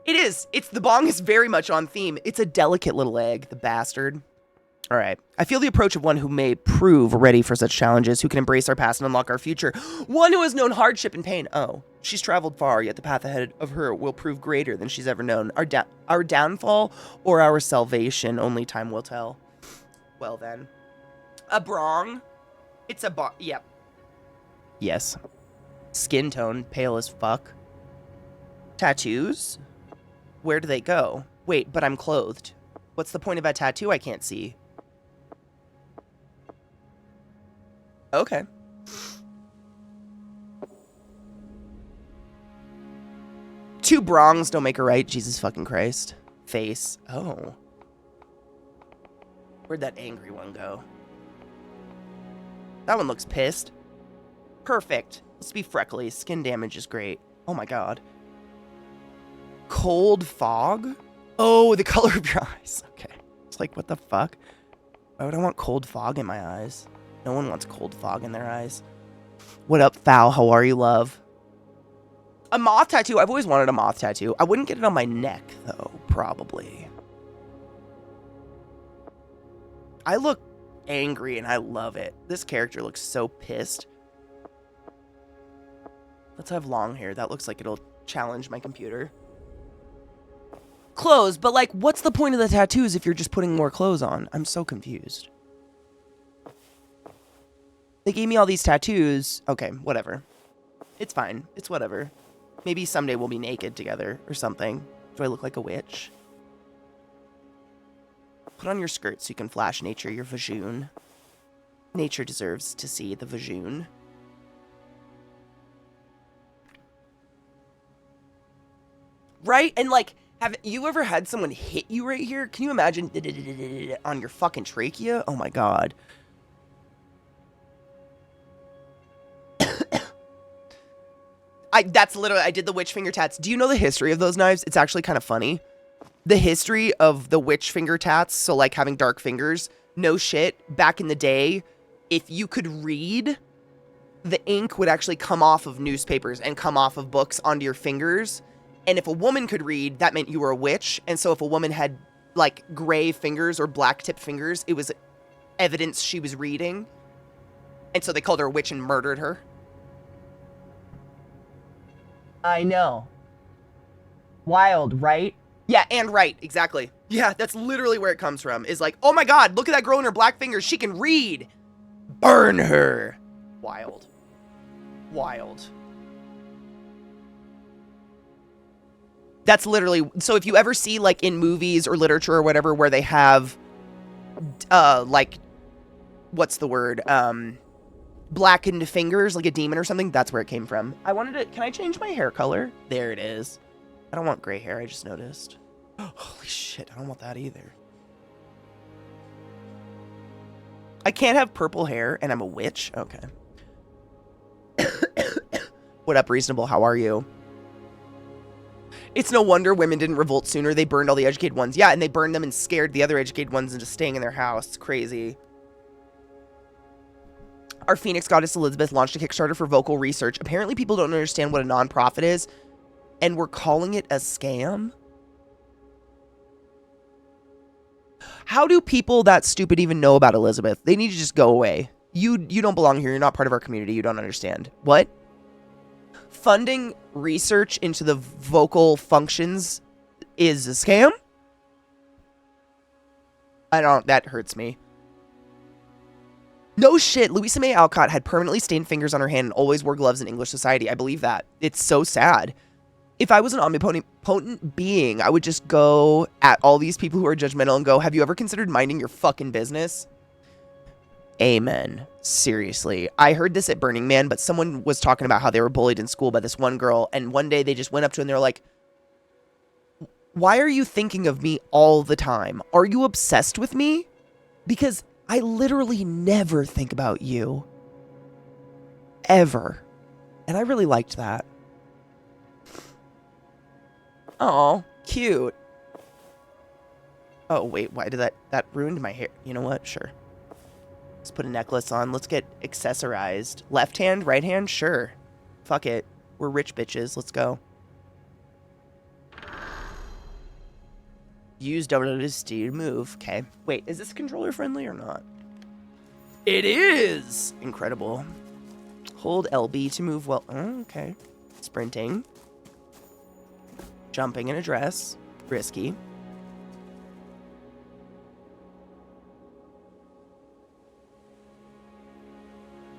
It is. The bong is very much on theme. It's a delicate little egg, the bastard. All right. I feel the approach of one who may prove ready for such challenges, who can embrace our past and unlock our future. One who has known hardship and pain. Oh, she's traveled far, yet the path ahead of her will prove greater than she's ever known. Our downfall or our salvation, only time will tell. Well then. A brong. It's a bong. Yep. Yes. Skin tone, pale as fuck. Tattoos? Where do they go? Wait, but I'm clothed. What's the point of a tattoo I can't see? Okay. Two brongs don't make a right. Jesus fucking Christ. Face. Oh. Where'd that angry one go? That one looks pissed. Perfect. Let's be freckly. Skin damage is great. Oh my god. Cold fog? Oh, the color of your eyes. Okay. It's like, what the fuck? Why would I want cold fog in my eyes? No one wants cold fog in their eyes. What up, Foul? How are you, love? A moth tattoo? I've always wanted a moth tattoo. I wouldn't get it on my neck, though, probably. I look angry, and I love it. This character looks so pissed. Let's have long hair. That looks like it'll challenge my computer. Clothes, but like, what's the point of the tattoos if you're just putting more clothes on? I'm so confused. They gave me all these tattoos. Okay, whatever. It's fine. It's whatever. Maybe someday we'll be naked together or something. Do I look like a witch? Put on your skirt so you can flash nature your vajoon. Nature deserves to see the vajoon. Right? And like, have you ever had someone hit you right here? Can you imagine on your fucking trachea? Oh my god. That's literally, I did the witch finger tats. Do you know the history of those knives? It's actually kind of funny. The history of the witch finger tats, so like having dark fingers, no shit, back in the day, if you could read, the ink would actually come off of newspapers and come off of books onto your fingers. And if a woman could read, that meant you were a witch. And so if a woman had like gray fingers or black tip fingers, it was evidence she was reading. And so they called her a witch and murdered her. I know. Wild, right? Yeah, and right, exactly. Yeah, that's literally where it comes from. Is like, oh my god, look at that girl in her black fingers. She can read. Burn her. Wild. Wild. That's literally, so if you ever see like in movies or literature or whatever where they have, like, what's the word? Blackened fingers, like a demon or something, that's where it came from. I wanted to, can I change my hair color? There it is. I don't want gray hair, I just noticed. Holy shit, I don't want that either. I can't have purple hair and I'm a witch? Okay. What up, Reasonable? How are you? It's no wonder women didn't revolt sooner. They burned all the educated ones. Yeah, and they burned them and scared the other educated ones into staying in their house. It's crazy. Our Phoenix goddess Elizabeth launched a Kickstarter for vocal research. Apparently people don't understand what a nonprofit is, and we're calling it a scam. How do people that stupid even know about Elizabeth? They need to just go away. You don't belong here. You're not part of our community. You don't understand. What? Funding research into the vocal functions is a scam? That hurts me. No shit, Louisa May Alcott had permanently stained fingers on her hand and always wore gloves in English society. I believe that. It's so sad. If I was an omnipotent being, I would just go at all these people who are judgmental and go, have you ever considered minding your fucking business? Amen. Seriously. I heard this at Burning Man, but someone was talking about how they were bullied in school by this one girl, and one day they just went up to her and they were like, why are you thinking of me all the time? Are you obsessed with me? Because I literally never think about you. Ever. And I really liked that. Oh, cute. Oh, wait, why did that ruined my hair? You know what? Sure. Let's put a necklace on. Let's get accessorized. Left hand, right hand? Sure. Fuck it. We're rich bitches. Let's go. Use WSD to move. Okay. Wait, is this controller friendly or not? It is! Incredible. Hold LB to move well. Oh, okay. Sprinting. Jumping in a dress. Risky.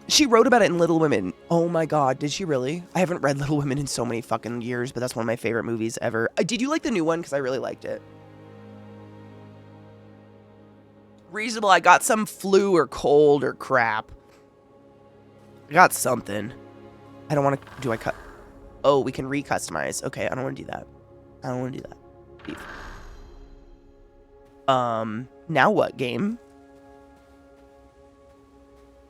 She wrote about it in Little Women. Oh my god, did she really? I haven't read Little Women in so many fucking years, but that's one of my favorite movies ever. Did you like the new one? Because I really liked it. Reasonable. I got some flu or cold or crap. I got something. I don't want to... Do I cut... Oh, we can re-customize. Okay, I don't want to do that. I don't want to do that. Leave. Now what, game?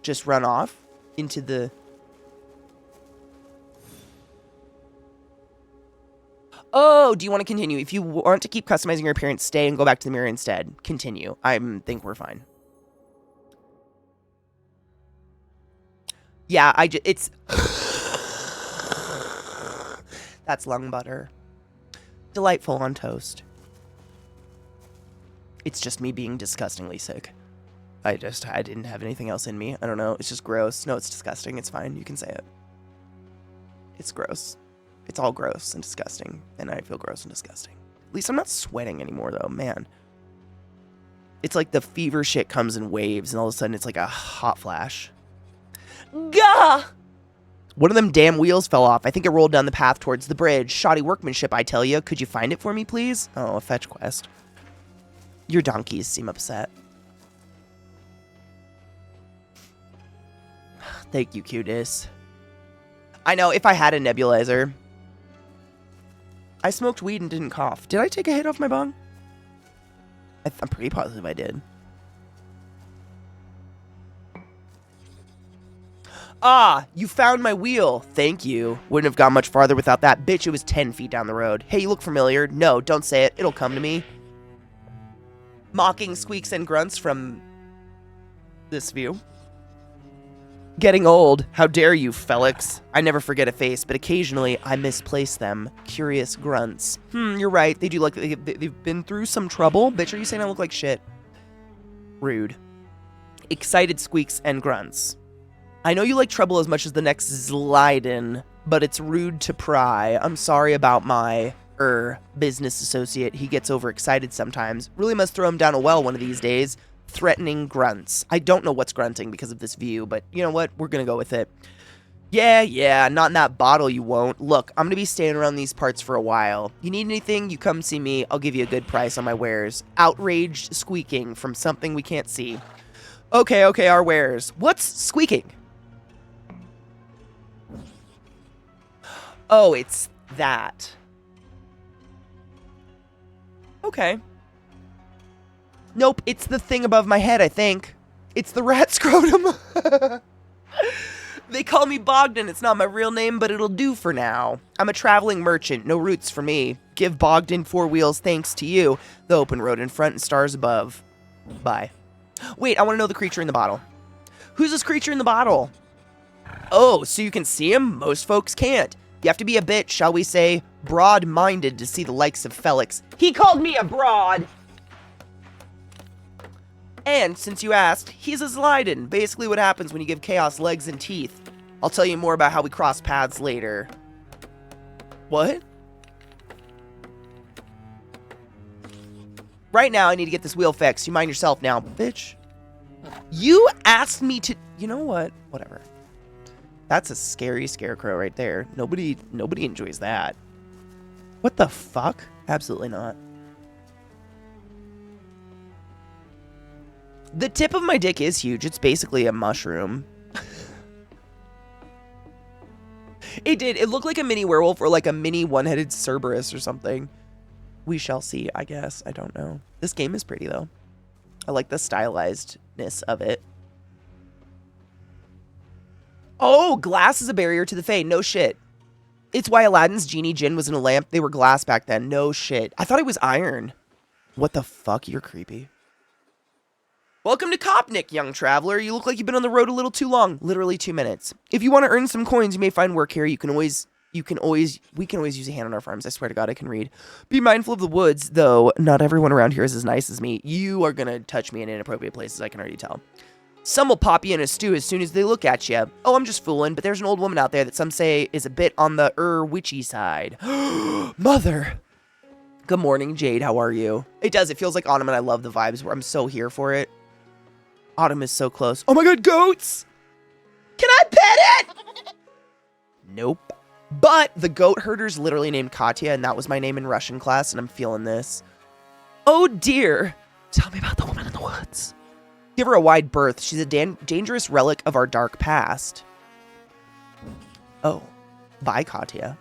Just run off into the... Oh, do you want to continue? If you want to keep customizing your appearance, stay and go back to the mirror instead. Continue. I think we're fine. Yeah, it's... That's lung butter. Delightful on toast. It's just me being disgustingly sick. I didn't have anything else in me. I don't know. It's just gross. No, it's disgusting. It's fine. You can say it. It's gross. It's all gross and disgusting. And I feel gross and disgusting. At least I'm not sweating anymore, though. Man. It's like the fever shit comes in waves, and all of a sudden it's like a hot flash. Gah! One of them damn wheels fell off. I think it rolled down the path towards the bridge. Shoddy workmanship, I tell you. Could you find it for me, please? Oh, a fetch quest. Your donkeys seem upset. Thank you, cutest. I know, if I had a nebulizer. I smoked weed and didn't cough. Did I take a hit off my bong? I'm pretty positive I did. Ah, you found my wheel. Thank you. Wouldn't have gone much farther without that. Bitch, it was 10 feet down the road. Hey, you look familiar. No, don't say it. It'll come to me. Mocking squeaks and grunts from this view. Getting old. How dare you, Felix? I never forget a face, but occasionally I misplace them. Curious grunts. You're right. They do look like they've been through some trouble. Bitch, are you saying I look like shit? Rude. Excited squeaks and grunts. I know you like trouble as much as the next Zlyden, but it's rude to pry. I'm sorry about my, business associate. He gets overexcited sometimes. Really must throw him down a well one of these days. Threatening grunts. I don't know what's grunting because of this view, but you know what? We're gonna go with it. Yeah, not in that bottle you won't. Look, I'm gonna be staying around these parts for a while. You need anything, you come see me. I'll give you a good price on my wares. Outraged squeaking from something we can't see. Okay, our wares. What's squeaking? Oh, it's that. Okay. Nope, it's the thing above my head, I think. It's the rat scrotum. They call me Bogdan. It's not my real name, but it'll do for now. I'm a traveling merchant. No roots for me. Give Bogdan 4 wheels thanks to you. The open road in front and stars above. Bye. Wait, I want to know the creature in the bottle. Who's this creature in the bottle? Oh, so you can see him? Most folks can't. You have to be a bit, shall we say, broad-minded to see the likes of Felix. He called me a broad! And, since you asked, he's a Zlyden. Basically what happens when you give Chaos legs and teeth. I'll tell you more about how we cross paths later. What? Right now, I need to get this wheel fixed. You mind yourself now, bitch. You asked me to... You know what? Whatever. That's a scary scarecrow right there. Nobody enjoys that. What the fuck? Absolutely not. The tip of my dick is huge. It's basically a mushroom. It did. It looked like a mini werewolf or like a mini one-headed Cerberus or something. We shall see, I guess. I don't know. This game is pretty, though. I like the stylizedness of it. Oh, glass is a barrier to the Fae. No shit. It's why Aladdin's genie djinn was in a lamp. They were glass back then. No shit. I thought it was iron. What the fuck? You're creepy. Welcome to Kopnik, young traveler. You look like you've been on the road a little too long. Literally 2 minutes. If you want to earn some coins, you may find work here. You can always we can always use a hand on our farms. I swear to God, I can read. Be mindful of the woods, though not everyone around here is as nice as me. You are gonna touch me in inappropriate places, I can already tell. Some will pop you in a stew as soon as they look at you. Oh, I'm just fooling, but there's an old woman out there that some say is a bit on the witchy side. Mother! Good morning, Jade, how are you? It does, it feels like autumn, and I love the vibes, where I'm so here for it. Autumn is so close. Oh my god, goats! Can I pet it? Nope. But the goat herder's literally named Katya, and that was my name in Russian class, and I'm feeling this. Oh dear. Tell me about the woman in the woods. Give her a wide berth. She's a dangerous relic of our dark past. Oh. Bye, Katya.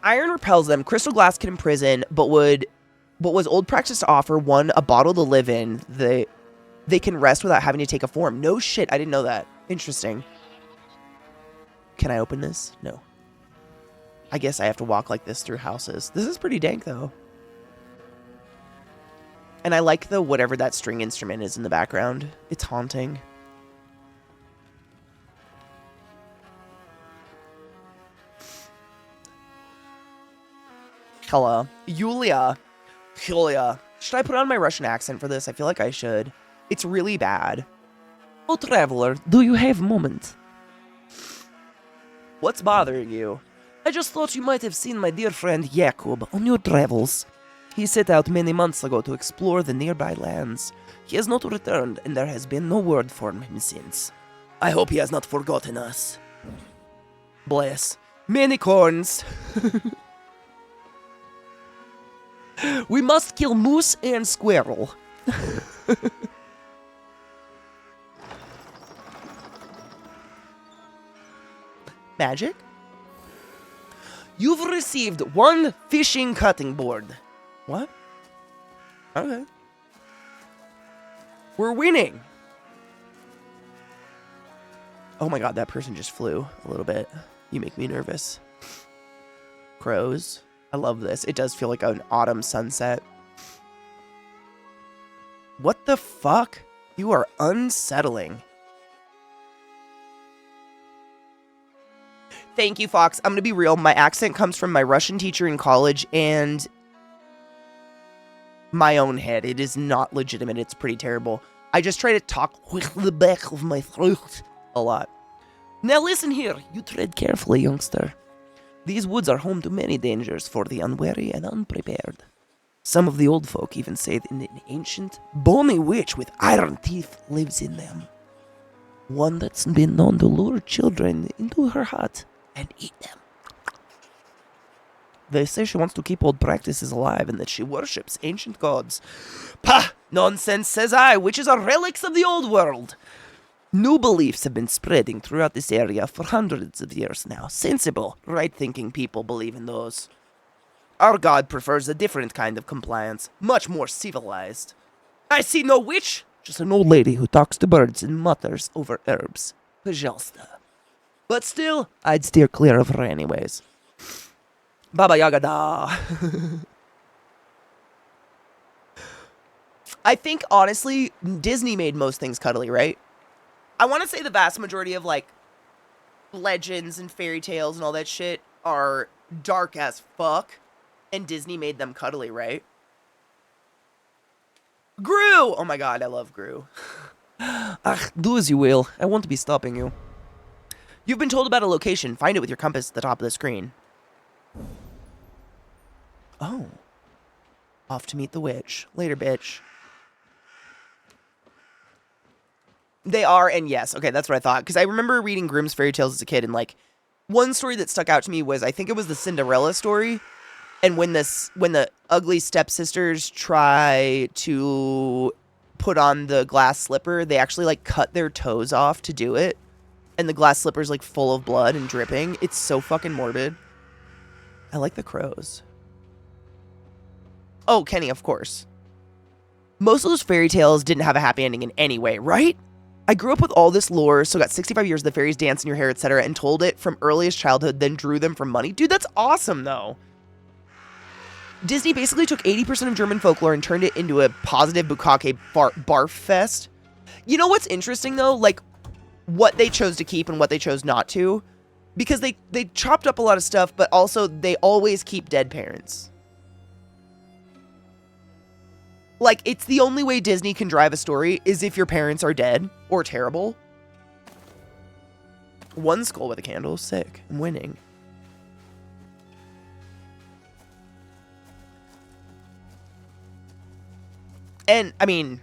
Iron repels them. Crystal glass can imprison, but was old practice to offer one a bottle to live in. They can rest without having to take a form. No shit, I didn't know that. Interesting. Can I open this? No. I guess I have to walk like this through houses. This is pretty dank, though. And I like the whatever that string instrument is in the background. It's haunting. Hello. Yulia. Should I put on my Russian accent for this? I feel like I should. It's really bad. Oh, traveler, do you have a moment? What's bothering you? I just thought you might have seen my dear friend Jakub on your travels. He set out many months ago to explore the nearby lands. He has not returned, and there has been no word from him since. I hope he has not forgotten us. Bless. Many corns. We must kill moose and squirrel. Magic? You've received one fishing cutting board. What? Okay. We're winning. Oh my god, that person just flew a little bit. You make me nervous. Crows. I love this. It does feel like an autumn sunset. What the fuck? You are unsettling. Thank you, Fox. I'm gonna be real. My accent comes from my Russian teacher in college and my own head. It is not legitimate. It's pretty terrible. I just try to talk with the back of my throat a lot. Now listen here. You tread carefully, youngster. These woods are home to many dangers for the unwary and unprepared. Some of the old folk even say that an ancient, bony witch with iron teeth lives in them. One that's been known to lure children into her hut and eat them. They say she wants to keep old practices alive and that she worships ancient gods. Pah! Nonsense, says I. Witches are relics of the old world. New beliefs have been spreading throughout this area for hundreds of years now. Sensible, right-thinking people believe in those. Our god prefers a different kind of compliance, much more civilized. I see no witch, just an old lady who talks to birds and mutters over herbs. Pajasta. But still, I'd steer clear of her anyways. Baba Yaga da. I think, honestly, Disney made most things cuddly, right? I want to say the vast majority of, like, legends and fairy tales and all that shit are dark as fuck, and Disney made them cuddly, right? Gru! Oh my god, I love Gru. Ach, do as you will. I won't be stopping you. You've been told about a location. Find it with your compass at the top of the screen. Oh. Off to meet the witch. Later, bitch. They are, and yes. Okay, that's what I thought. Because I remember reading Grimm's fairy tales as a kid, and, like, one story that stuck out to me was, I think it was the Cinderella story. And when the ugly stepsisters try to put on the glass slipper, they actually, like, cut their toes off to do it. And the glass slipper's, like, full of blood and dripping. It's so fucking morbid. I like the crows. Oh, Kenny, of course. Most of those fairy tales didn't have a happy ending in any way, right? I grew up with all this lore, so got 65 years of the fairies dance in your hair, etc., and told it from earliest childhood, then drew them from money. Dude, that's awesome, though. Disney basically took 80% of German folklore and turned it into a positive bukkake barf fest. You know what's interesting, though? Like, what they chose to keep and what they chose not to. Because they chopped up a lot of stuff, but also they always keep dead parents. Like, it's the only way Disney can drive a story is if your parents are dead or terrible. One skull with a candle. Sick. I'm winning. And, I mean,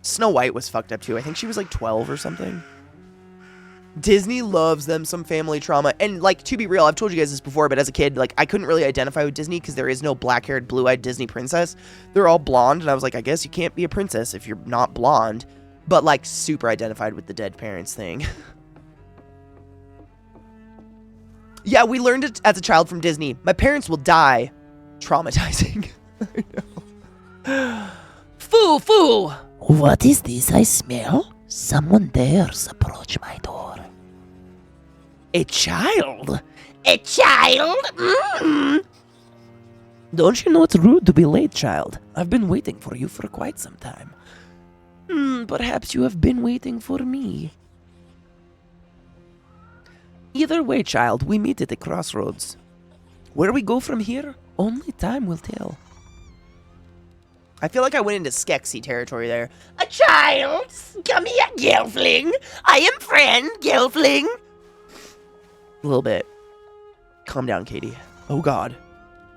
Snow White was fucked up too. I think she was like 12 or something. Disney loves them some family trauma. And, like, to be real, I've told you guys this before, but as a kid, like, I couldn't really identify with Disney because there is no black-haired, blue-eyed Disney princess. They're all blonde, and I was like, I guess you can't be a princess if you're not blonde. But, like, super identified with the dead parents thing. Yeah, we learned it as a child from Disney. My parents will die. Traumatizing. I know. Foo, foo! What is this I smell? Someone dares approach my door. A child? A child? Don't you know it's rude to be late, child? I've been waiting for you for quite some time. Perhaps you have been waiting for me. Either way, child, we meet at the crossroads. Where we go from here, only time will tell. I feel like I went into Skeksis territory there. A child? Come here, Gelfling. I am friend, Gelfling. A little bit. Calm down, Katie. Oh, God.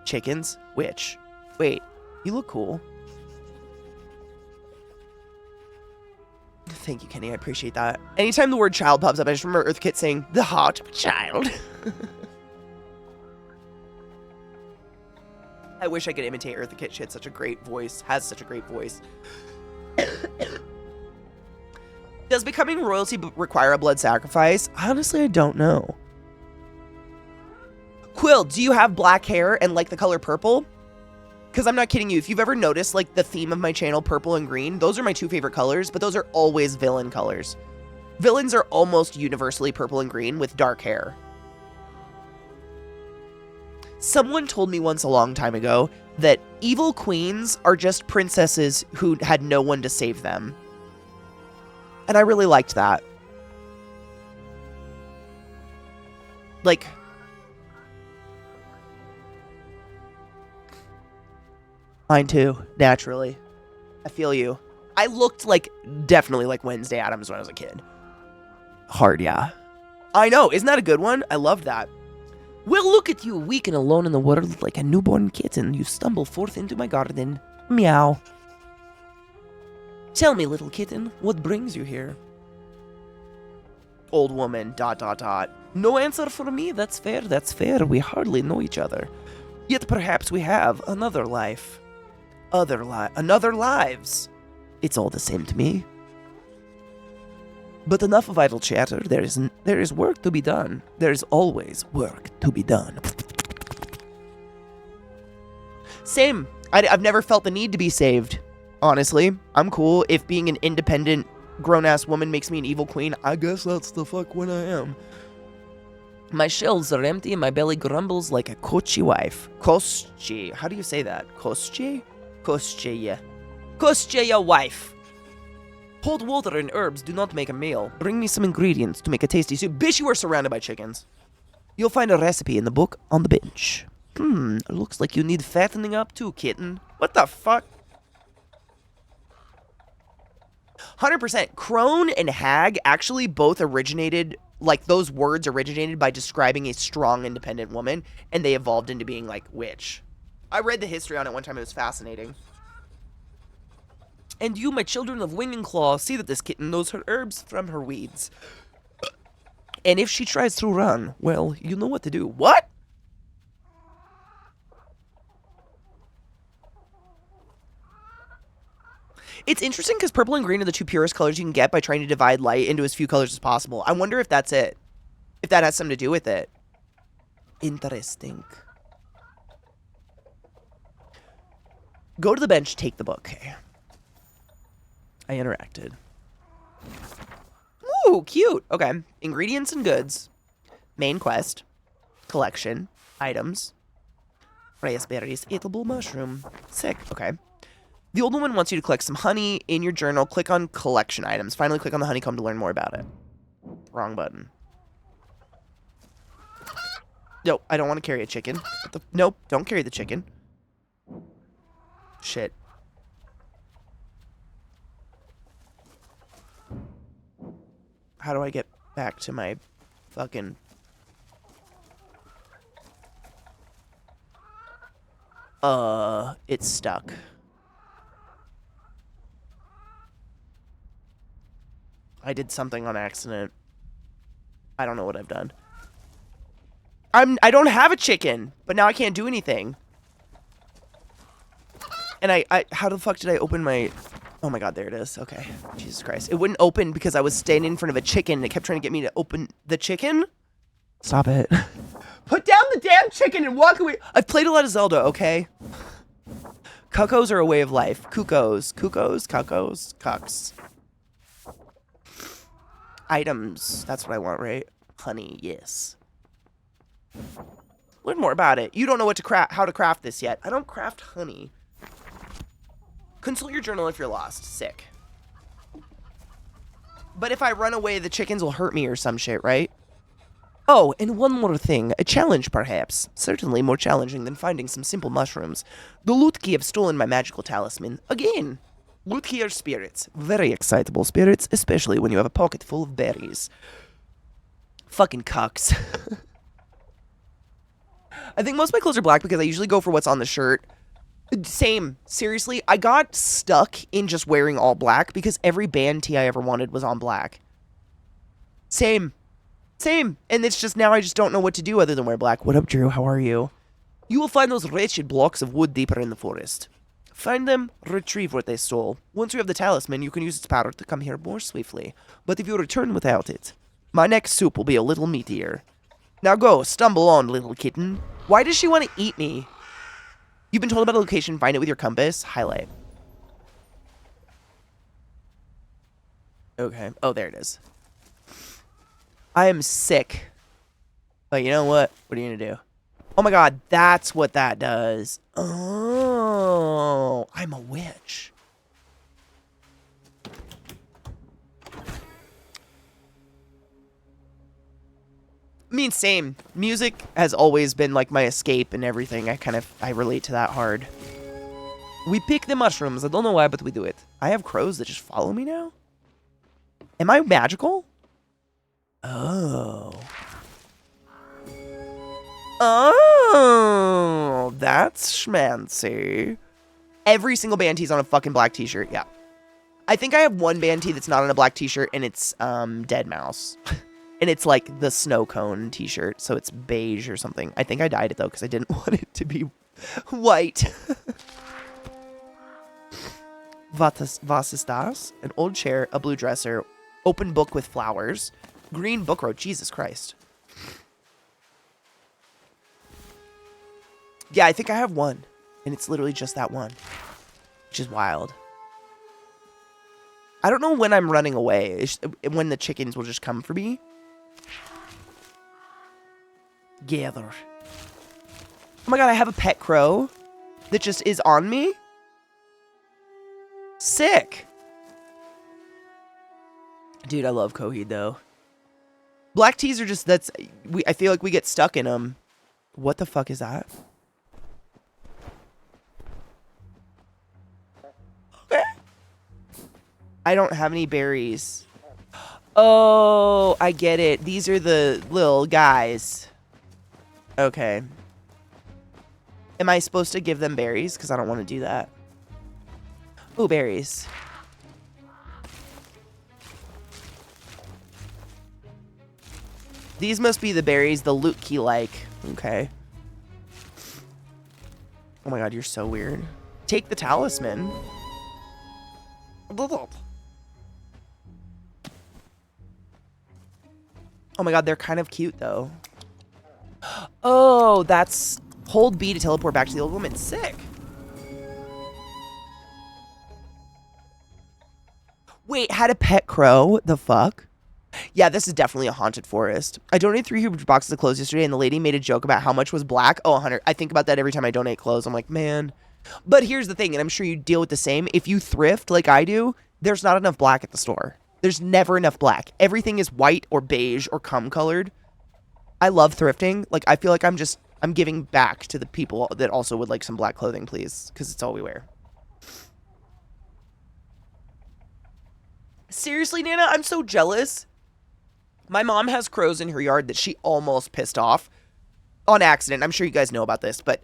Chickens? Which? Wait, you look cool. Thank you, Kenny. I appreciate that. Anytime the word child pops up, I just remember EarthKit saying, the heart of a child. I wish I could imitate EarthKit. She had such a great voice. Has such a great voice. Does becoming royalty require a blood sacrifice? Honestly, I don't know. Quill, do you have black hair and like the color purple? Because I'm not kidding you. If you've ever noticed like the theme of my channel, purple and green, those are my two favorite colors, but those are always villain colors. Villains are almost universally purple and green with dark hair. Someone told me once a long time ago that evil queens are just princesses who had no one to save them. And I really liked that. Like, mine too, naturally. I feel you. I looked like, definitely like Wednesday Addams when I was a kid. Hard, yeah. I know, isn't that a good one? I loved that. Well, look at you, weak and alone in the world like a newborn kitten. You stumble forth into my garden. Meow. Tell me, little kitten, what brings you here? Old woman, ... No answer for me, that's fair, that's fair. We hardly know each other. Yet perhaps we have another life. Another lives. It's all the same to me. But enough of idle chatter. There is work to be done. There is always work to be done. Same. I've never felt the need to be saved. Honestly, I'm cool. If being an independent, grown-ass woman makes me an evil queen, I guess that's the fuck what I am. My shelves are empty and my belly grumbles like a Kochi wife. Kochi. How do you say that? Kochi? Koscheya. Koscheya wife. Cold water and herbs do not make a meal. Bring me some ingredients to make a tasty soup. Bitch, you are surrounded by chickens. You'll find a recipe in the book on the bench. Looks like you need fattening up too, kitten. What the fuck? 100%. Crone and hag actually both originated, like those words originated by describing a strong, independent woman, and they evolved into being like witch. I read the history on it one time. It was fascinating. And you, my children of wing and claw, see that this kitten knows her herbs from her weeds. And if she tries to run, well, you know what to do. What? It's interesting because purple and green are the two purest colors you can get by trying to divide light into as few colors as possible. I wonder if that's it. If that has something to do with it. Interesting. Go to the bench, take the book. Okay. I interacted. Ooh, cute. Okay. Ingredients and goods. Main quest. Collection. Items. Raspberries. Eatable mushroom. Sick. Okay. The old woman wants you to collect some honey in your journal. Click on collection items. Finally click on the honeycomb to learn more about it. Wrong button. Nope, I don't want to carry a chicken. Nope, don't carry the chicken. Shit. How do I get back to my fucking... It's stuck. I did something on accident. I don't know what I've done. I don't have a chicken, but now I can't do anything. And how the fuck did I open my... Oh my god, there it is. Okay. Jesus Christ. It wouldn't open because I was standing in front of a chicken and it kept trying to get me to open the chicken. Stop it. Put down the damn chicken and walk away. I've played a lot of Zelda, okay? Cuckoos are a way of life. Cuckoos. Cuckoos. Cuckoos. Cucks. Items. That's what I want, right? Honey, yes. Learn more about it. You don't know how to craft this yet. I don't craft honey. Consult your journal if you're lost. Sick. But if I run away, the chickens will hurt me or some shit, right? Oh, and one more thing. A challenge, perhaps. Certainly more challenging than finding some simple mushrooms. The Lutki have stolen my magical talisman. Again. Lutki are spirits. Very excitable spirits, especially when you have a pocket full of berries. Fucking cucks. I think most of my clothes are black because I usually go for what's on the shirt. Same. Seriously, I got stuck in just wearing all black because every band tee I ever wanted was on black. Same. Same. And it's just now I just don't know what to do other than wear black. What up, Drew? How are you? You will find those wretched blocks of wood deeper in the forest. Find them, retrieve what they stole. Once you have the talisman, you can use its power to come here more swiftly. But if you return without it, my next soup will be a little meatier. Now go, stumble on, little kitten. Why does she want to eat me? You've been told about a location, find it with your compass. Highlight. Okay. Oh, there it is. I am sick. But you know what? What are you going to do? Oh my god, that's what that does. Oh, I'm a witch. I mean, same. Music has always been like my escape and everything. I relate to that hard. We pick the mushrooms. I don't know why, but we do it. I have crows that just follow me now? Am I magical? Oh. Oh, that's schmancy. Every single band tee's on a fucking black t-shirt, yeah. I think I have one band tee that's not on a black t-shirt, and it's Dead Mouse. And it's like the snow cone t-shirt, so it's beige or something. I think I dyed it, though, because I didn't want it to be white. Was ist das? An old chair, a blue dresser, open book with flowers, green book road. Jesus Christ. Yeah, I think I have one. And it's literally just that one. Which is wild. I don't know when I'm running away. It's when the chickens will just come for me. Gather. Oh my god, I have a pet crow that just is on me. Sick. Dude, I love Coheed though. Black tees are just, I feel like we get stuck in them. What the fuck is that? Okay. I don't have any berries. Oh, I get it. These are the little guys. Okay. Am I supposed to give them berries? Because I don't want to do that. Ooh, berries. These must be the berries the Lutki like. Okay. Oh my god, you're so weird. Take the talisman. Oh my god, they're kind of cute, though. Oh, that's... Hold B to teleport back to the old woman. Sick. Wait, had a pet crow? The fuck? Yeah, this is definitely a haunted forest. I donated 3 huge boxes of clothes yesterday, and the lady made a joke about how much was black. Oh, 100. I think about that every time I donate clothes. I'm like, man. But here's the thing, and I'm sure you deal with the same. If you thrift like I do, there's not enough black at the store. There's never enough black. Everything is white or beige or cum colored. I love thrifting. Like, I feel like I'm giving back to the people that also would like some black clothing, please, because it's all we wear. Seriously, Nana, I'm so jealous. My mom has crows in her yard that she almost pissed off on accident. I'm sure you guys know about this, but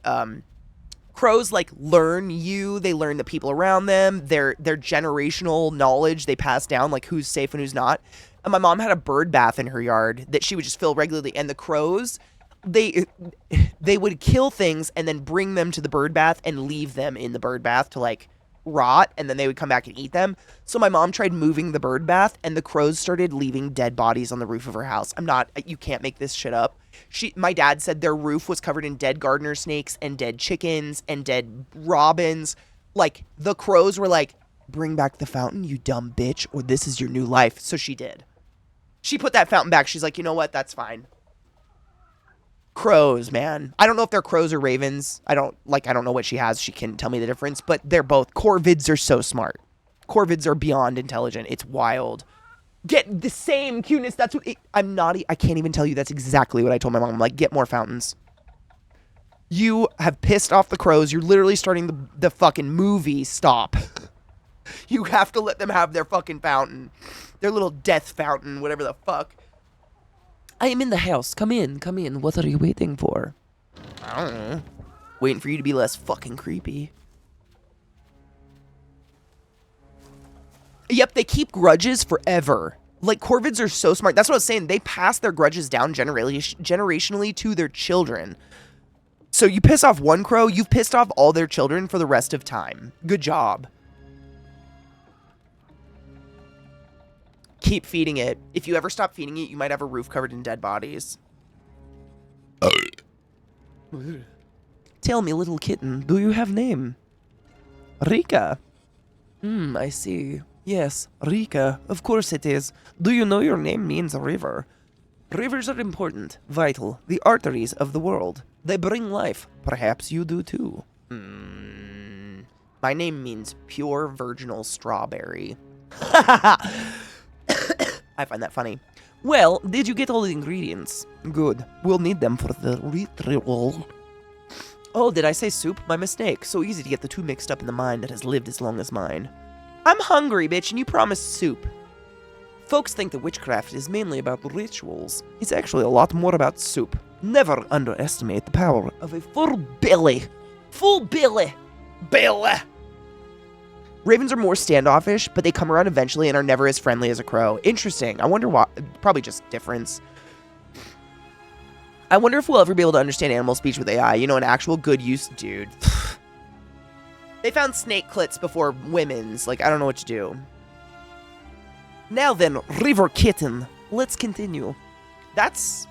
crows like learn you. They learn the people around them. Their generational knowledge they pass down, like who's safe and who's not. And my mom had a bird bath in her yard that she would just fill regularly. And the crows, they would kill things and then bring them to the bird bath and leave them in the bird bath to like rot, and then they would come back and eat them. So my mom tried moving the bird bath, and the crows started leaving dead bodies on the roof of her house. You can't make this shit up. My dad said their roof was covered in dead gardener snakes and dead chickens and dead robins. Like, the crows were like, bring back the fountain, you dumb bitch, or this is your new life. So she did. She put that fountain back. She's like, you know what? That's fine. Crows, man. I don't know if they're crows or ravens. I don't know what she has. She can tell me the difference, but they're both. Corvids are so smart. Corvids are beyond intelligent. It's wild. Get the same cuteness. That's what I can't even tell you. That's exactly what I told my mom. I'm like, get more fountains. You have pissed off the crows. You're literally starting the fucking movie. Stop. You have to let them have their fucking fountain. Their little death fountain, whatever the fuck. I am in the house. Come in, come in. What are you waiting for? I don't know. Waiting for you to be less fucking creepy. Yep, they keep grudges forever. Like, corvids are so smart. That's what I was saying. They pass their grudges down generationally to their children. So you piss off one crow, you've pissed off all their children for the rest of time. Good job. Keep feeding it. If you ever stop feeding it, you might have a roof covered in dead bodies. Tell me, little kitten, do you have name? Reka. I see. Yes, Reka. Of course it is. Do you know your name means river? Rivers are important, vital, the arteries of the world. They bring life. Perhaps you do too. My name means pure virginal strawberry. I find that funny. Well, did you get all the ingredients? Good. We'll need them for the ritual. Oh, did I say soup? My mistake. So easy to get the two mixed up in the mind that has lived as long as mine. I'm hungry, bitch, and you promised soup. Folks think that witchcraft is mainly about rituals. It's actually a lot more about soup. Never underestimate the power of a full belly. Full belly. Belly. Ravens are more standoffish, but they come around eventually and are never as friendly as a crow. Interesting. I wonder why. Probably just difference. I wonder if we'll ever be able to understand animal speech with AI. You know, an actual good use. Dude. They found snake clits before women's. Like, I don't know what to do. Now then, River Kitten. Let's continue. That's...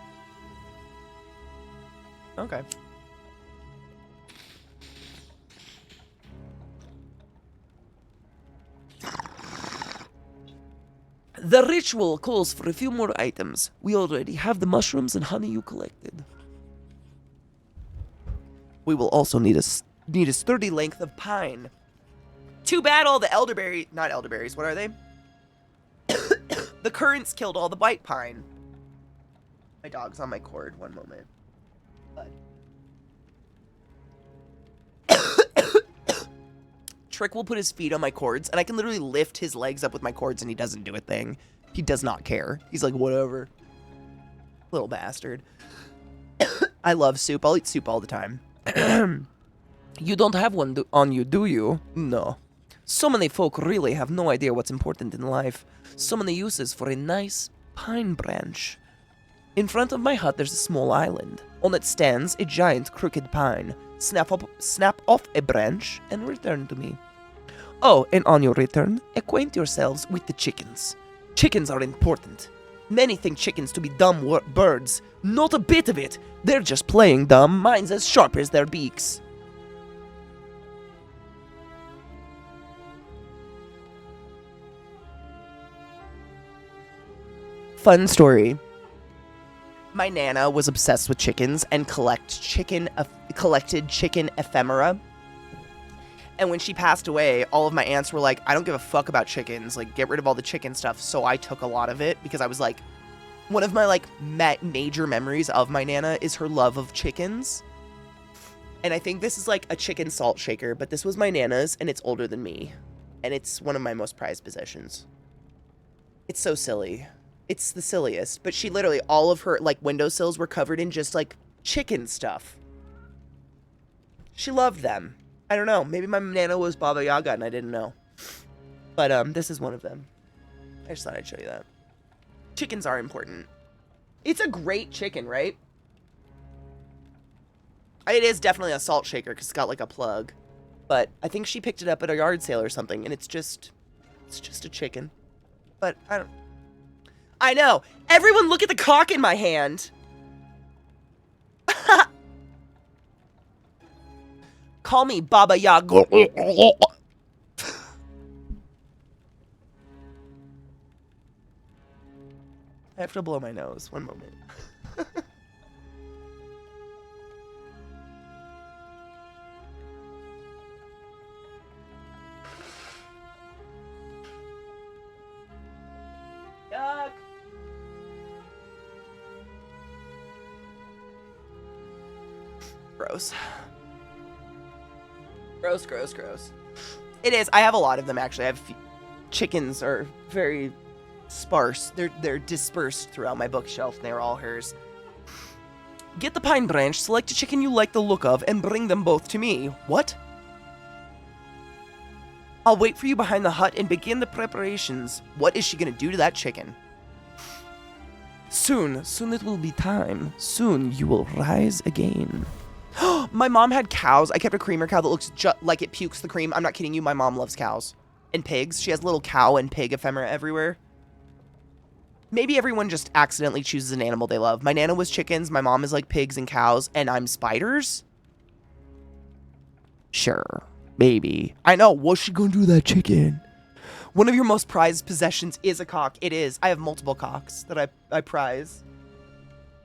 okay. The ritual calls for a few more items. We already have the mushrooms and honey you collected. We will also need a sturdy length of pine. Too bad all the elderberry... not elderberries, what are they? The currents killed all the white pine. My dog's on my cord, one moment. Trick will put his feet on my cords, and I can literally lift his legs up with my cords, and he doesn't do a thing. He does not care. He's like, whatever. Little bastard. I love soup. I'll eat soup all the time. You don't have one on you, do you? No. So many folk really have no idea what's important in life. So many uses for a nice pine branch. In front of my hut, there's a small island. On it stands a giant crooked pine. Snap off a branch and return to me. Oh, and on your return, acquaint yourselves with the chickens. Chickens are important. Many think chickens to be dumb birds. Not a bit of it. They're just playing dumb, minds as sharp as their beaks. Fun story. My Nana was obsessed with chickens and collected chicken ephemera. And when she passed away, all of my aunts were like, I don't give a fuck about chickens. Like, get rid of all the chicken stuff. So I took a lot of it because I was like, One of my like major memories of my Nana is her love of chickens. And I think this is like a chicken salt shaker, but this was my Nana's and it's older than me. And it's one of my most prized possessions. It's so silly. It's the silliest. But she literally, all of her like windowsills were covered in just like chicken stuff. She loved them. I don't know. Maybe my Nana was Baba Yaga and I didn't know. But this is one of them. I just thought I'd show you that. Chickens are important. It's a great chicken, right? It is definitely a salt shaker because it's got like a plug. But I think she picked it up at a yard sale or something, and it's just a chicken. But I know. Everyone look at the cock in my hand. Call me Baba Yaga. I have to blow my nose. One moment. Yuck. Gross. Gross, gross, gross. It is. I have a lot of them, actually. I have chickens are very sparse. They're dispersed throughout my bookshelf, and they're all hers. Get the pine branch, select a chicken you like the look of, and bring them both to me. What? I'll wait for you behind the hut and begin the preparations. What is she gonna do to that chicken? Soon it will be time. Soon you will rise again. My mom had cows. I kept a creamer cow that looks just like it pukes the cream. I'm not kidding you. My mom loves cows. And pigs. She has little cow and pig ephemera everywhere. Maybe everyone just accidentally chooses an animal they love. My Nana was chickens. My mom is like pigs and cows. And I'm spiders? Sure. Maybe. I know. What's she gonna do to that chicken? One of your most prized possessions is a cock. It is. I have multiple cocks that I prize.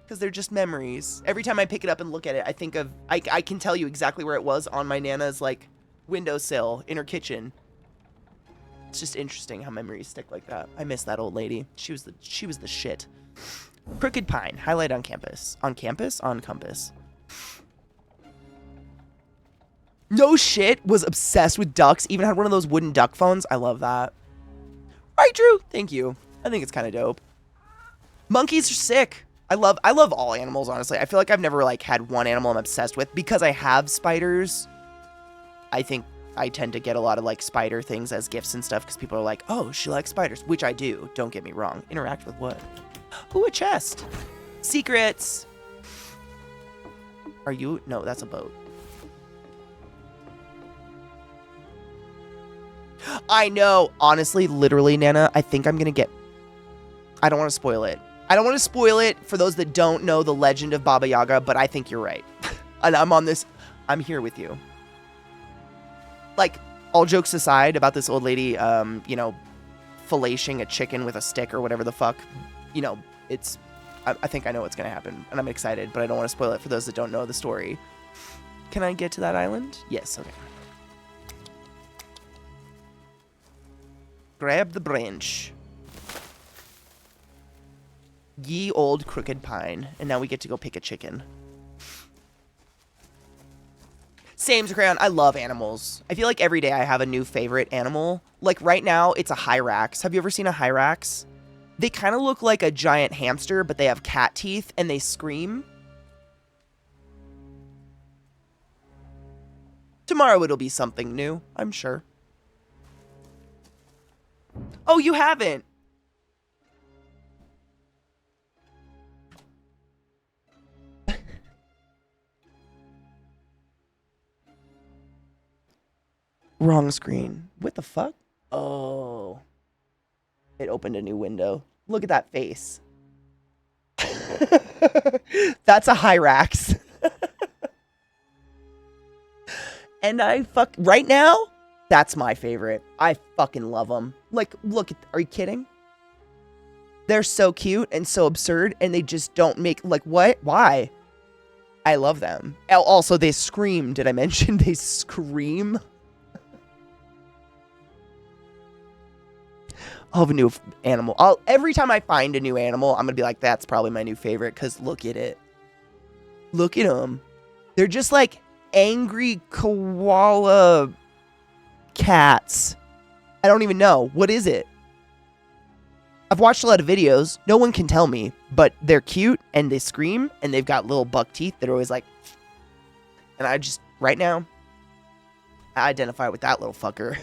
Because they're just memories. Every time I pick it up and look at it, I think of... I can tell you exactly where it was on my Nana's, like, windowsill in her kitchen. It's just interesting how memories stick like that. I miss that old lady. She was the shit. Crooked Pine. Highlight on campus. On campus? On compass. No shit. Was obsessed with ducks. Even had one of those wooden duck phones. I love that. Right, Drew? Thank you. I think it's kind of dope. Monkeys are sick. I love all animals, honestly. I feel like I've never, like, had one animal I'm obsessed with. Because I have spiders, I think I tend to get a lot of, like, spider things as gifts and stuff. Because people are like, oh, she likes spiders. Which I do. Don't get me wrong. Interact with what? Ooh, a chest. Secrets. Are you? No, that's a boat. I know. Honestly, literally, Nana, I think I'm going to get... I don't want to spoil it. I don't want to spoil it for those that don't know the legend of Baba Yaga, but I think you're right. And I'm on this. I'm here with you. Like, all jokes aside about this old lady, you know, filleting a chicken with a stick or whatever the fuck, you know, it's... I think I know what's going to happen, and I'm excited, but I don't want to spoil it for those that don't know the story. Can I get to that island? Yes, okay. Grab the branch. Ye old crooked pine. And now we get to go pick a chicken. Same, Crayon. I love animals. I feel like every day I have a new favorite animal. Like right now, it's a Hyrax. Have you ever seen a Hyrax? They kind of look like a giant hamster, but they have cat teeth and they scream. Tomorrow it'll be something new, I'm sure. Oh, you haven't? Wrong screen. What the fuck? Oh. It opened a new window. Look at that face. That's a Hyrax. And right now, that's my favorite. I fucking love them. Like, look, are you kidding? They're so cute and so absurd, and they just don't make, like, what? Why? I love them. Also, they scream. Did I mention they scream? I'll have a new animal. Every time I find a new animal, I'm going to be like, that's probably my new favorite because look at it. Look at them. They're just like angry koala cats. I don't even know. What is it? I've watched a lot of videos. No one can tell me, but they're cute and they scream and they've got little buck teeth that are always like, and I just, right now, I identify with that little fucker.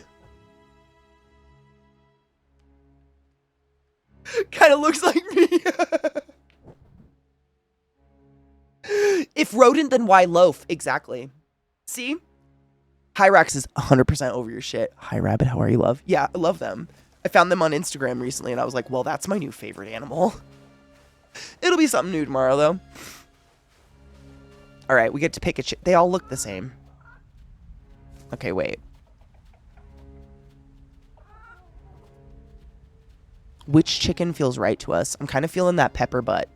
Kind of looks like me. If rodent, then why loaf? Exactly. See? Hyrax is 100% over your shit. Hi, Rabbit. How are you, love? Yeah, I love them. I found them on Instagram recently, and I was like, well, that's my new favorite animal. It'll be something new tomorrow, though. All right, we get to pick a chick. They all look the same. Okay, wait. Which chicken feels right to us? I'm kind of feeling that pepper butt.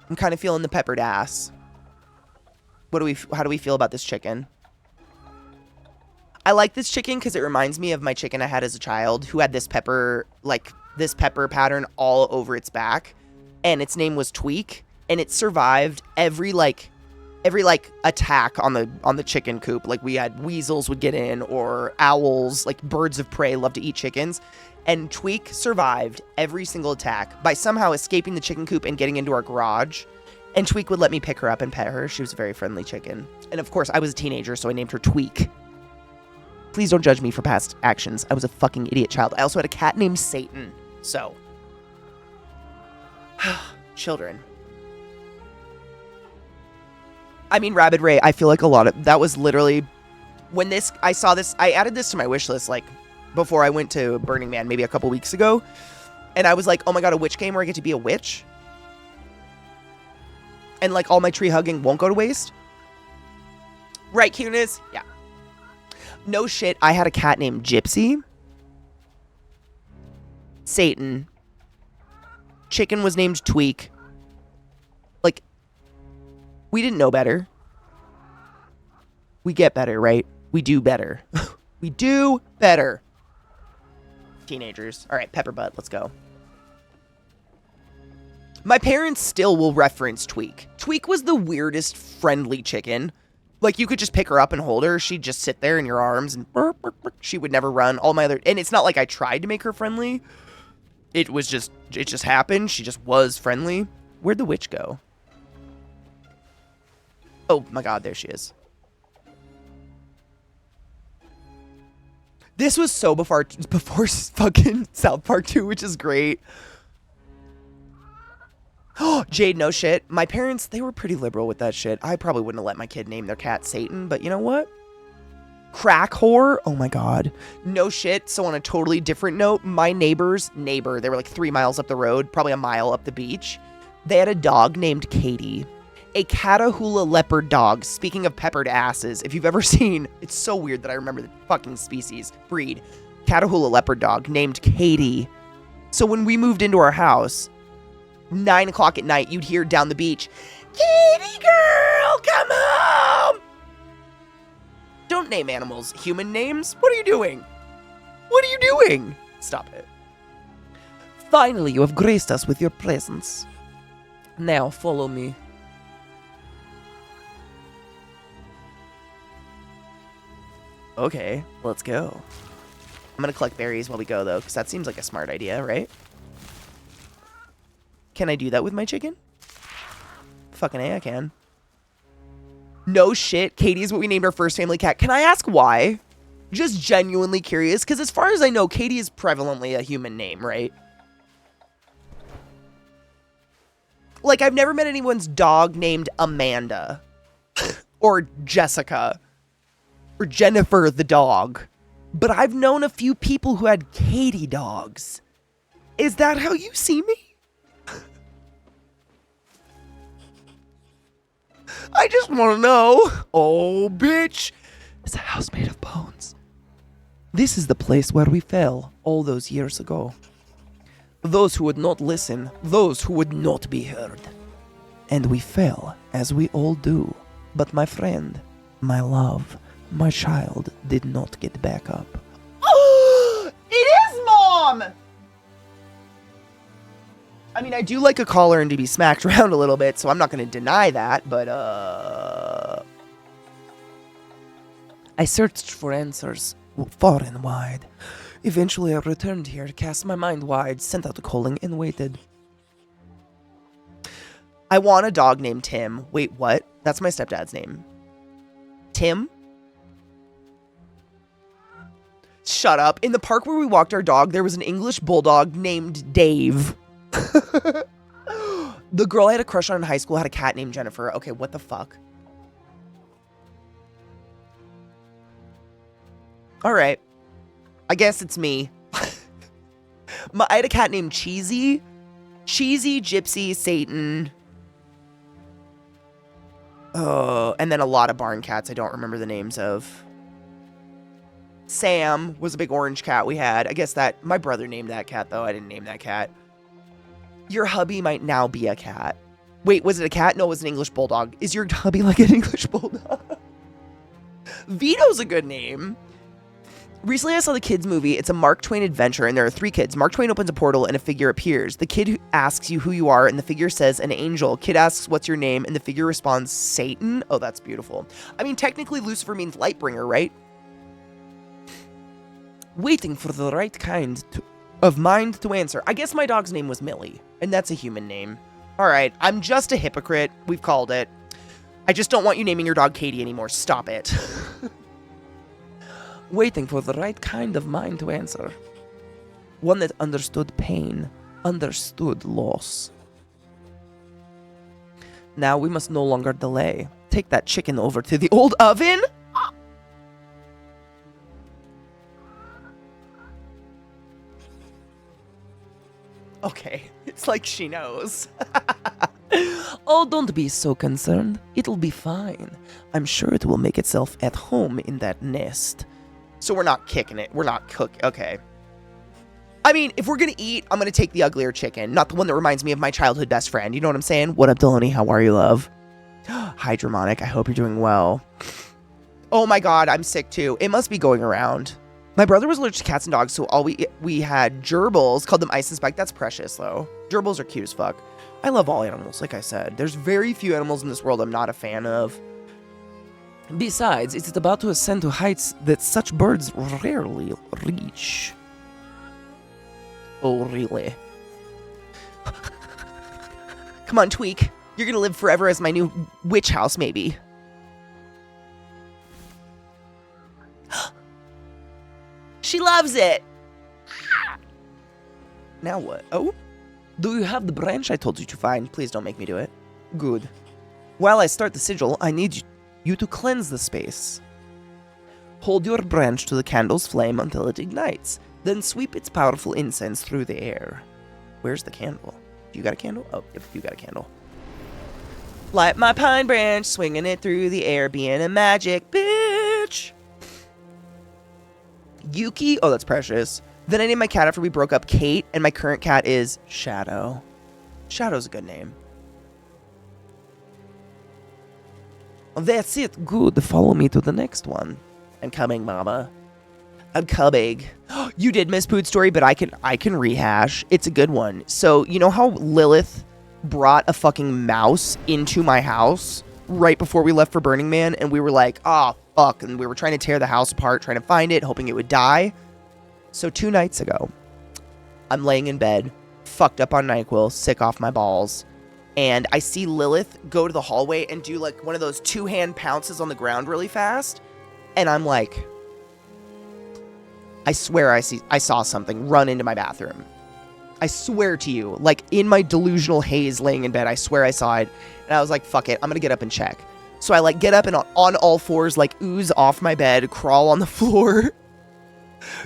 I'm kind of feeling the peppered ass. How do we feel about this chicken? I like this chicken because it reminds me of my chicken I had as a child who had this pepper, like this pepper pattern all over its back. And its name was Tweak. And it survived every attack on the chicken coop. Like we had weasels would get in or owls, like birds of prey love to eat chickens. And Tweak survived every single attack by somehow escaping the chicken coop and getting into our garage. And Tweak would let me pick her up and pet her. She was a very friendly chicken. And of course, I was a teenager, so I named her Tweak. Please don't judge me for past actions. I was a fucking idiot child. I also had a cat named Satan. So. Children. I mean, Rabbit Ray, I feel like a lot of... That was literally... When I saw this... I added this to my wish list, like, before I went to Burning Man, maybe a couple weeks ago. And I was like, oh my god, a witch game where I get to be a witch? And, like, all my tree hugging won't go to waste? Right, cuteness? Yeah. No shit, I had a cat named Gypsy. Satan. Chicken was named Tweak. Like, we didn't know better. We get better, right? We do better. We do better. Teenagers. All right, pepper butt, let's go. My parents still will reference Tweak. Tweak was the weirdest friendly chicken. Like, you could just pick her up and hold her. She'd just sit there in your arms and burp, burp, burp. She would never run. All my other... And it's not like I tried to make her friendly. It just happened. She just was friendly. Where'd the witch go? Oh my god, there she is. This was so before fucking South Park 2, which is great. Oh, Jade, no shit. My parents, they were pretty liberal with that shit. I probably wouldn't have let my kid name their cat Satan, but you know what? Crack whore? Oh my god. No shit. So on a totally different note, my neighbor's neighbor, they were like 3 miles up the road, probably a mile up the beach. They had a dog named Katie. A Catahoula leopard dog. Speaking of peppered asses, if you've ever seen, it's so weird that I remember the fucking breed. Catahoula leopard dog named Katie. So when we moved into our house, 9 o'clock at night, you'd hear down the beach, Katie girl, come home! Don't name animals human names. What are you doing? What are you doing? Stop it. Finally, you have graced us with your presence. Now, follow me. Okay, let's go. I'm gonna collect berries while we go, though, because that seems like a smart idea, right? Can I do that with my chicken? Fucking A, I can. No shit, Katie is what we named our first family cat. Can I ask why? Just genuinely curious, because as far as I know, Katie is prevalently a human name, right? Like, I've never met anyone's dog named Amanda. Or Jessica. Or Jennifer the dog. But I've known a few people who had Katie dogs. Is that how you see me? I just want to know. Oh, bitch. It's a house made of bones. This is the place where we fell all those years ago. Those who would not listen, those who would not be heard. And we fell, as we all do. But my friend, my love, my child did not get back up. I mean, I do like a collar and to be smacked around a little bit, so I'm not going to deny that, but, I searched for answers far and wide. Eventually, I returned here, cast my mind wide, sent out a calling, and waited. I want a dog named Tim. Wait, what? That's my stepdad's name. Tim? Shut up. In the park where we walked our dog, there was an English bulldog named Dave. The girl I had a crush on in high school had a cat named Jennifer. Okay, what the fuck? All right. I guess it's me. I had a cat named Cheesy. Cheesy, Gypsy, Satan. Oh, and then a lot of barn cats I don't remember the names of. Sam was a big orange cat we had. I guess that my brother named that cat, though. I didn't name that cat. Your hubby might now be a cat. Wait, was it a cat? No, it was an English bulldog. Is your hubby like an English bulldog? Vito's a good name. Recently, I saw the kids movie. It's a Mark Twain adventure, and there are 3 kids. Mark Twain opens a portal, and a figure appears. The kid asks you who you are, and the figure says an angel. Kid asks, what's your name? And the figure responds, Satan. Oh, that's beautiful. I mean, technically, Lucifer means light bringer, right? Waiting for the right kind of mind to answer. I guess my dog's name was Millie, and that's a human name. All right, I'm just a hypocrite. We've called it. I just don't want you naming your dog Katie anymore. Stop it. Waiting for the right kind of mind to answer. One that understood pain, understood loss. Now we must no longer delay. Take that chicken over to the old oven. Okay, it's like she knows. Oh, don't be so concerned. It'll be fine. I'm sure it will make itself at home in that nest. So we're not kicking it. We're not cooking. Okay. I mean, if we're going to eat, I'm going to take the uglier chicken, not the one that reminds me of my childhood best friend. You know what I'm saying? What up, Delaney? How are you, love? Hi, Dramonic. I hope you're doing well. Oh my God, I'm sick too. It must be going around. My brother was allergic to cats and dogs, so all we had gerbils, called them Ice and Spike. That's precious, though. Gerbils are cute as fuck. I love all animals, like I said. There's very few animals in this world I'm not a fan of. Besides, it's about to ascend to heights that such birds rarely reach. Oh, really? Come on, Tweak. You're gonna live forever as my new witch house, maybe. She loves it! Now what? Oh? Do you have the branch I told you to find? Please don't make me do it. Good. While I start the sigil, I need you to cleanse the space. Hold your branch to the candle's flame until it ignites, then sweep its powerful incense through the air. Where's the candle? You got a candle? Oh, yep, you got a candle. Light my pine branch, swinging it through the air, being a magic bitch. Yuki? Oh, that's precious. Then I named my cat after we broke up, Kate, and my current cat is Shadow. Shadow's a good name. That's it. Good. Follow me to the next one. I'm coming, mama. I'm coming. You did miss Poot Story, but I can rehash. It's a good one. So, you know how Lilith brought a fucking mouse into my house right before we left for Burning Man, and we were like, oh, fuck, and we were trying to tear the house apart, trying to find it, hoping it would die? So 2 nights ago, I'm laying in bed, fucked up on NyQuil, sick off my balls, and I see Lilith go to the hallway and do like one of those 2-hand pounces on the ground really fast, and I'm like, I swear I saw something run into my bathroom. I swear to you, like in my delusional haze laying in bed, I swear I saw it, and I was like, fuck it, I'm gonna get up and check. So I like get up and on all fours, like ooze off my bed, crawl on the floor,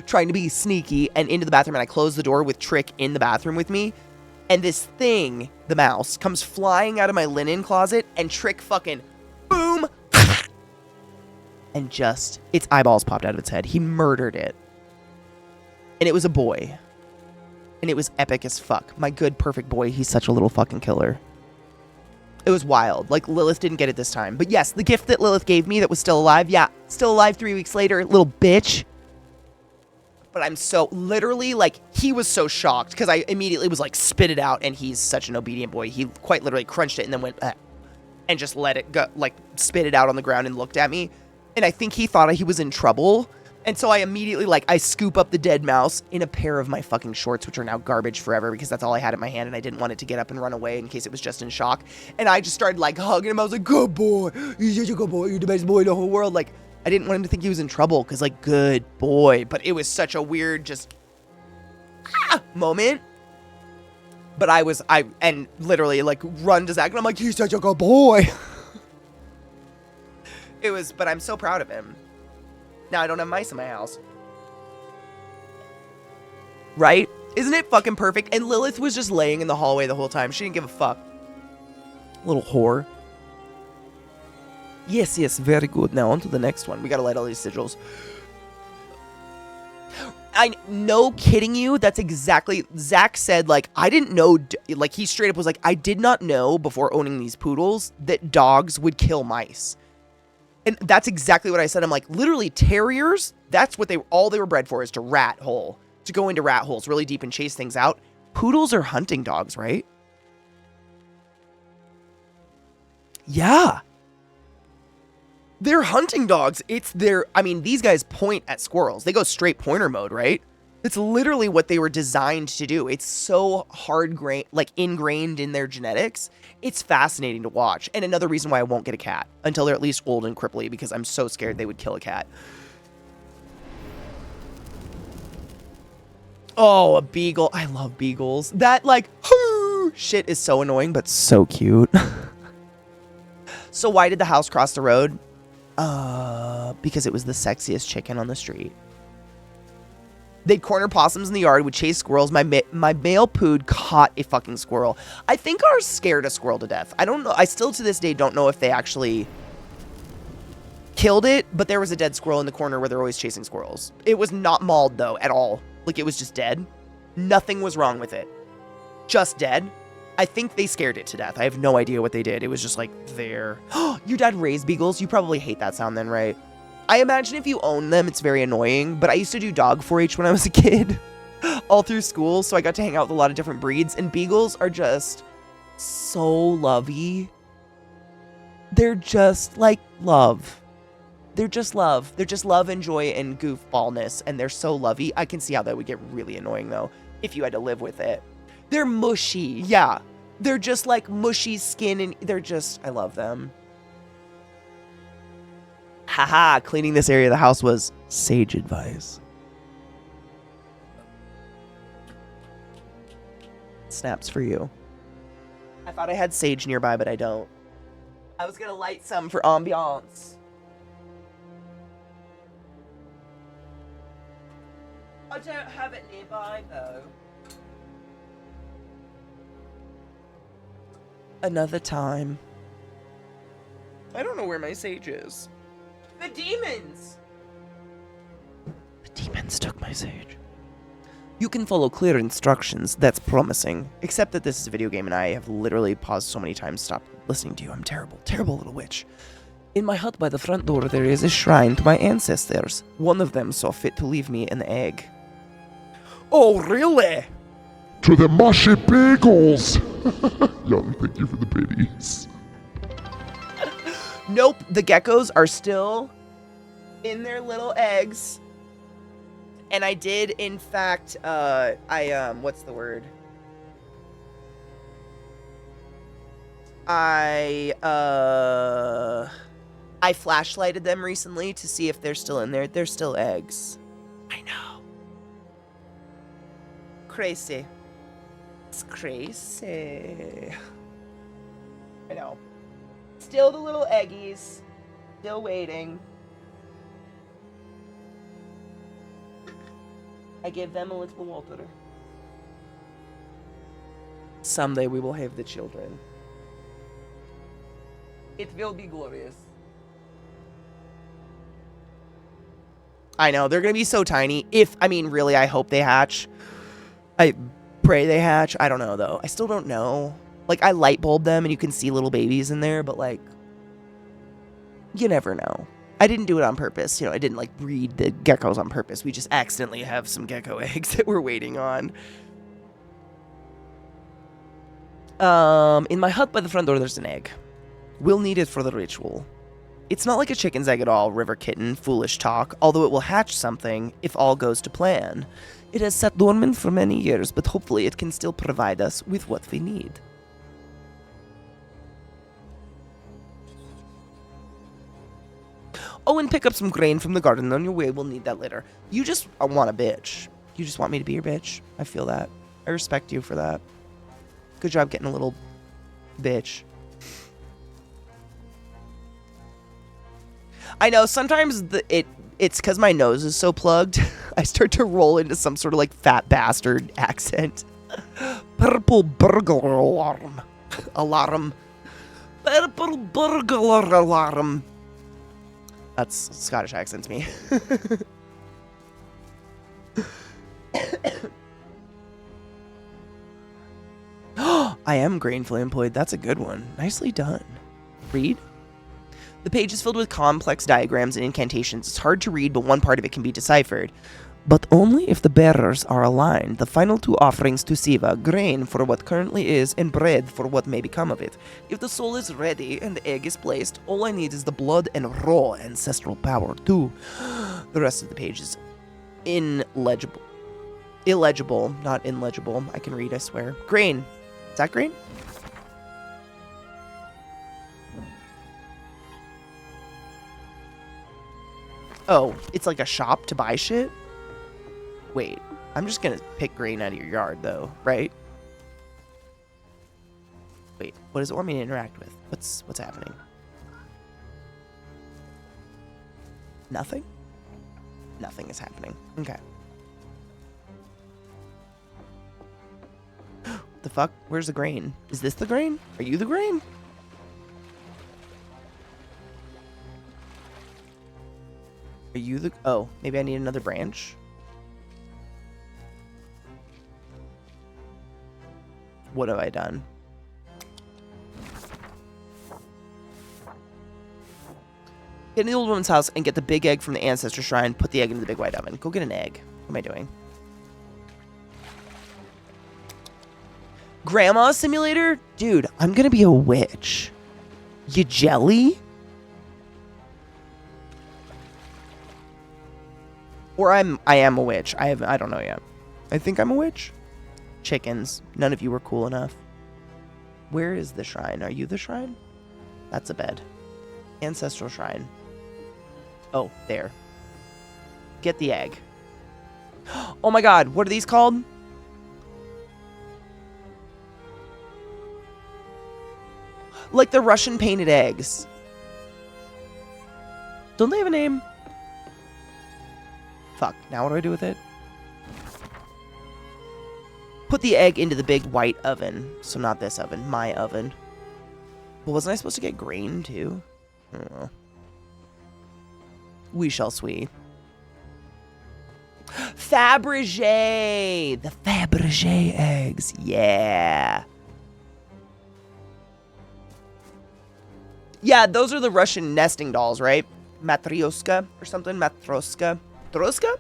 trying to be sneaky, and into the bathroom, and I close the door with Trick in the bathroom with me, and this thing, the mouse, comes flying out of my linen closet, and Trick fucking boom, and just, its eyeballs popped out of its head. He murdered it. And it was a boy. And it was epic as fuck. My good, perfect boy, he's such a little fucking killer. It was wild. Like, Lilith didn't get it this time. But yes, the gift that Lilith gave me that was still alive, yeah, still alive 3 weeks later, little bitch. But But I'm so, literally, like, he was so shocked because I immediately was like, spit it out. And he's such an obedient boy. He quite literally crunched it and then went, and just let it go, like, spit it out on the ground and looked at me. And I think he thought he was in trouble. And so I immediately, like, I scoop up the dead mouse in a pair of my fucking shorts, which are now garbage forever because that's all I had in my hand and I didn't want it to get up and run away in case it was just in shock. And I just started, like, hugging him. I was like, good boy. You're such a good boy. You're the best boy in the whole world. Like, I didn't want him to think he was in trouble because, like, good boy. But it was such a weird, just, moment. But and literally, like, run to Zach and I'm like, he's such a good boy. But I'm so proud of him. Now I don't have mice in my house. Right? Isn't it fucking perfect? And Lilith was just laying in the hallway the whole time. She didn't give a fuck. Little whore. Yes, very good. Now on to the next one. We gotta light all these sigils. No kidding you. That's exactly, Zach said, like, I didn't know, like, he straight up was like, I did not know before owning these poodles that dogs would kill mice. And that's exactly what I said. I'm like, literally, terriers, that's what all they were bred for, is to rat hole. To go into rat holes really deep and chase things out. Poodles are hunting dogs, right? Yeah. They're hunting dogs. I mean, these guys point at squirrels. They go straight pointer mode, right? It's literally what they were designed to do. It's so ingrained in their genetics. It's fascinating to watch. And another reason why I won't get a cat until they're at least old and cripply, because I'm so scared they would kill a cat. Oh, a beagle. I love beagles. That, like, shit is so annoying, but so cute. So why did the house cross the road? Because it was the sexiest chicken on the street. They'd corner possums in the yard, would chase squirrels. My male pood caught a fucking squirrel. I think ours scared a squirrel to death. I don't know. I still to this day don't know if they actually killed it, but there was a dead squirrel in the corner where they're always chasing squirrels. It was not mauled, though, at all. Like, it was just dead. Nothing was wrong with it. Just dead. I think they scared it to death. I have no idea what they did. It was just like, there. Your dad raised beagles? You probably hate that sound then, right? I imagine if you own them, it's very annoying, but I used to do dog 4-H when I was a kid, all through school, so I got to hang out with a lot of different breeds, and beagles are just so lovey. They're just, like, love. They're just love. They're just love and joy and goofballness, and they're so lovey. I can see how that would get really annoying, though, if you had to live with it. They're mushy, yeah. They're just, like, mushy skin, and they're just, I love them. Haha, cleaning this area of the house was sage advice. Snaps for you. I thought I had sage nearby, but I don't. I was gonna light some for ambiance. I don't have it nearby, though. Another time. I don't know where my sage is. The demons! The demons took my sage. You can follow clear instructions. That's promising. Except that this is a video game and I have literally paused so many times to stop listening to you. I'm terrible. Terrible little witch. In my hut by the front door there is a shrine to my ancestors. One of them saw fit to leave me an egg. Oh, really? To the mushy beagles! Young, thank you for the biddies. Nope, the geckos are still in their little eggs. And I did, in fact, what's the word? I flashlighted them recently to see if they're still in there. They're still eggs. I know. Crazy. It's crazy. I know. Still the little eggies. Still waiting. I gave them a little water. Someday we will have the children. It will be glorious. I know, they're gonna be so tiny. Really, I hope they hatch. I pray they hatch. I don't know, though. I still don't know. Like, I light bulb them and you can see little babies in there, but, like, you never know. I didn't do it on purpose. You know, I didn't like breed the geckos on purpose. We just accidentally have some gecko eggs that we're waiting on. In my hut by the front door, there's an egg. We'll need it for the ritual. It's not like a chicken's egg at all, River Kitten, foolish talk, although it will hatch something if all goes to plan. It has sat dormant for many years, but hopefully it can still provide us with what we need. Oh, and pick up some grain from the garden on your way. We'll need that later. You just want a bitch. You just want me to be your bitch. I feel that. I respect you for that. Good job getting a little bitch. I know, sometimes it's because my nose is so plugged. I start to roll into some sort of like fat bastard accent. Purple burglar alarm. Alarm. Purple burglar alarm. That's Scottish accent to me. I am gainfully employed. That's a good one. Nicely done. Read. The page is filled with complex diagrams and incantations. It's hard to read, but one part of it can be deciphered. But only if the bearers are aligned. The final two offerings to Siva, grain for what currently is, and bread for what may become of it. If the soul is ready and the egg is placed, all I need is the blood and raw ancestral power too. The rest of the page is illegible. Illegible, not illegible. I can read, I swear. Grain. Is that grain? Oh, it's like a shop to buy shit? Wait, I'm just gonna pick grain out of your yard, though, right? Wait, what does it want me to interact with? What's happening? Nothing? Nothing is happening. Okay. The fuck? Where's the grain? Is this the grain? Are you the grain? Are you the... Oh, maybe I need another branch? What have I done? Get in the old woman's house and get the big egg from the ancestor shrine. Put the egg into the big white oven. Go get an egg. What am I doing? Grandma simulator? Dude, I'm gonna be a witch. You jelly? Or I am a witch. I don't know yet. I think I'm a witch. Chickens. None of you were cool enough. Where is the shrine? Are you the shrine? That's a bed. Ancestral shrine. Oh, there. Get the egg. Oh my god, what are these called? Like the Russian painted eggs. Don't they have a name? Fuck, now what do I do with it? Put the egg into the big white oven. So not this oven, my oven. Well, wasn't I supposed to get grain too? I don't know. We shall see. Fabergé! The Fabergé eggs. Yeah. Yeah, those are the Russian nesting dolls, right? Matryoshka or something? Matroska? Troska?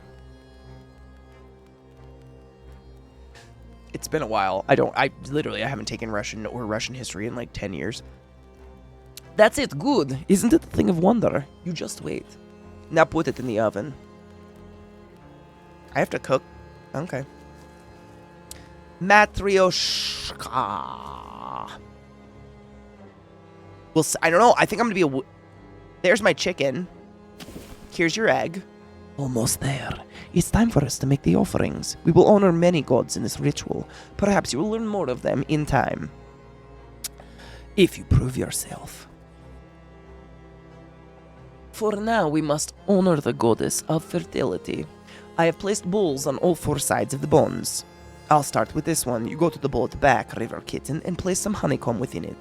It's been a while. I haven't taken Russian or Russian history in like 10 years. That's it. Good. Isn't it a thing of wonder? You just wait. Now put it in the oven. I have to cook. Okay. Matryoshka. Well, I don't know. I think I'm going to be There's my chicken. Here's your egg. Almost there. It's time for us to make the offerings. We will honor many gods in this ritual. Perhaps you will learn more of them in time. If you prove yourself. For now, we must honor the goddess of fertility. I have placed bowls on all four sides of the bones. I'll start with this one. You go to the bowl at the back, River Kitten, and place some honeycomb within it.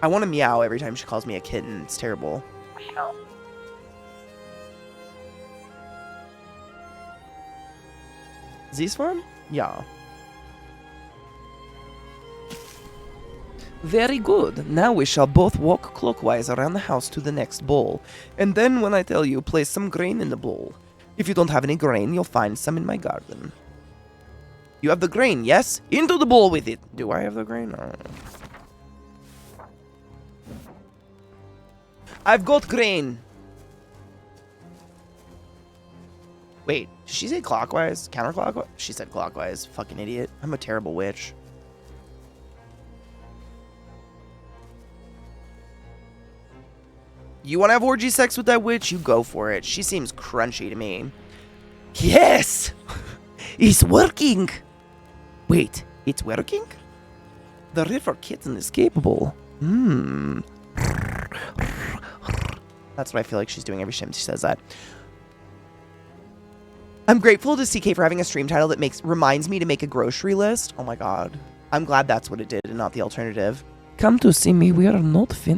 I want to meow every time she calls me a kitten. It's terrible. Meow. Is this one? Yeah. Very good. Now we shall both walk clockwise around the house to the next bowl. And then when I tell you, place some grain in the bowl. If you don't have any grain, you'll find some in my garden. You have the grain, yes? Into the bowl with it. Do I have the grain? Oh. I've got grain. Wait, did she say clockwise? Counterclockwise? She said clockwise. Fucking idiot. I'm a terrible witch. You want to have orgy sex with that witch? You go for it. She seems crunchy to me. Yes! It's working! Wait, it's working? The river kitten is capable. That's what I feel like she's doing every time she says that. I'm grateful to CK for having a stream title that reminds me to make a grocery list. Oh my god. I'm glad that's what it did and not the alternative. Come to see me, we are not finished.